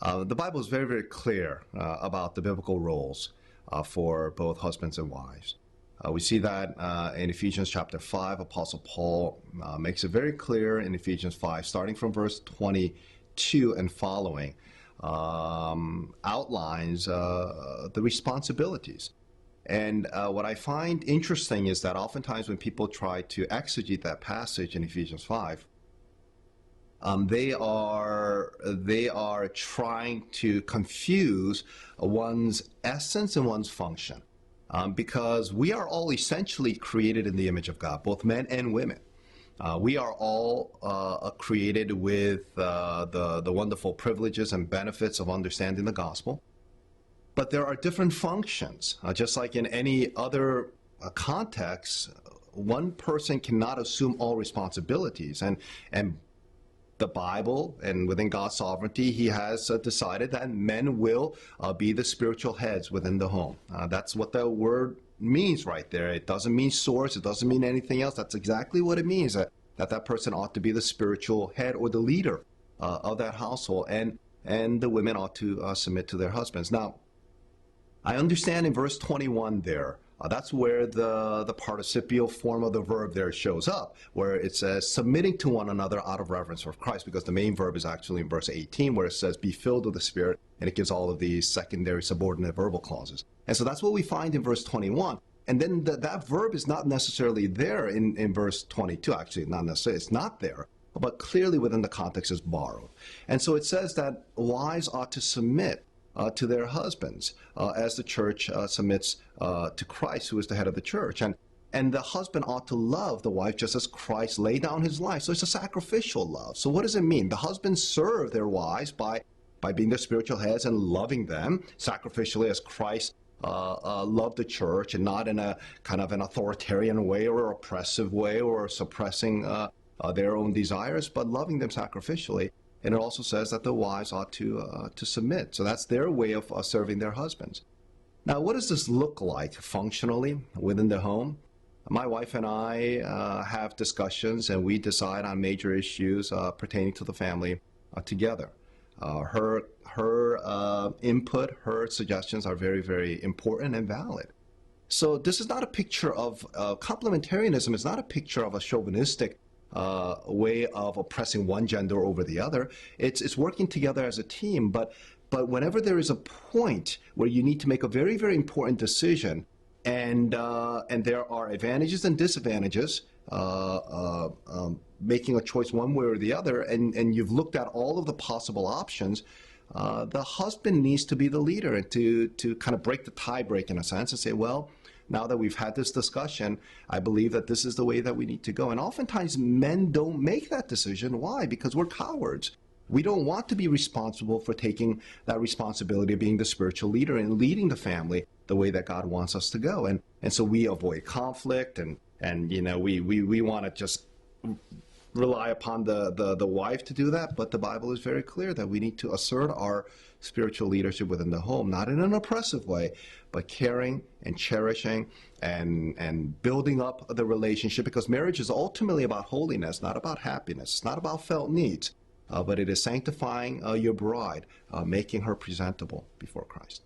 The Bible is very, very clear about the biblical roles for both husbands and wives. We see that in Ephesians chapter 5, Apostle Paul makes it very clear in Ephesians 5, starting from verse 22 and following, outlines the responsibilities. And what I find interesting is that oftentimes when people try to exegete that passage in Ephesians 5, they are trying to confuse one's essence and one's function, because we are all essentially created in the image of God, both men and women. We are all created with the wonderful privileges and benefits of understanding the gospel. But there are different functions. Just like in any other context, one person cannot assume all responsibilities. And the Bible, and within God's sovereignty, He has decided that men will be the spiritual heads within the home. That's what the word means right there. It doesn't mean source. It doesn't mean anything else. That's exactly what it means, that person ought to be the spiritual head or the leader of that household, and the women ought to submit to their husbands. Now, I understand in verse 21 there, that's where the participial form of the verb there shows up, where it says submitting to one another out of reverence for Christ, because the main verb is actually in verse 18, where it says be filled with the Spirit, and it gives all of these secondary subordinate verbal clauses. And so that's what we find in verse 21. And then that verb is not necessarily there in verse 22. Actually, not necessarily, it's not there, but clearly within the context is borrowed. And so it says that wives ought to submit to their husbands, as the church submits to Christ, who is the head of the church. And the husband ought to love the wife just as Christ laid down his life. So it's a sacrificial love. So what does it mean? The husbands serve their wives by being their spiritual heads and loving them sacrificially as Christ loved the church, and not in a kind of an authoritarian way or oppressive way or suppressing their own desires, but loving them sacrificially. And it also says that the wives ought to submit. So that's their way of serving their husbands. Now, what does this look like functionally within the home? My wife and I have discussions, and we decide on major issues pertaining to the family together. Her input, her suggestions are very, very important and valid. So this is not a picture of complementarianism. It's not a picture of a chauvinistic way of oppressing one gender over the other. It's working together as a team, but whenever there is a point where you need to make a very, very important decision, and there are advantages and disadvantages, making a choice one way or the other, and you've looked at all of the possible options, the husband needs to be the leader and to kind of break the tie break in a sense and say, well, now that we've had this discussion, I believe that this is the way that we need to go. And oftentimes men don't make that decision. Why? Because we're cowards. We don't want to be responsible for taking that responsibility of being the spiritual leader and leading the family the way that God wants us to go. And so we avoid conflict, and you know, we want to just rely upon the wife to do that. But the Bible is very clear that we need to assert our spiritual leadership within the home, not in an oppressive way, but caring and cherishing and building up the relationship, because marriage is ultimately about holiness, not about happiness. It's not about felt needs, but it is sanctifying your bride, making her presentable before Christ.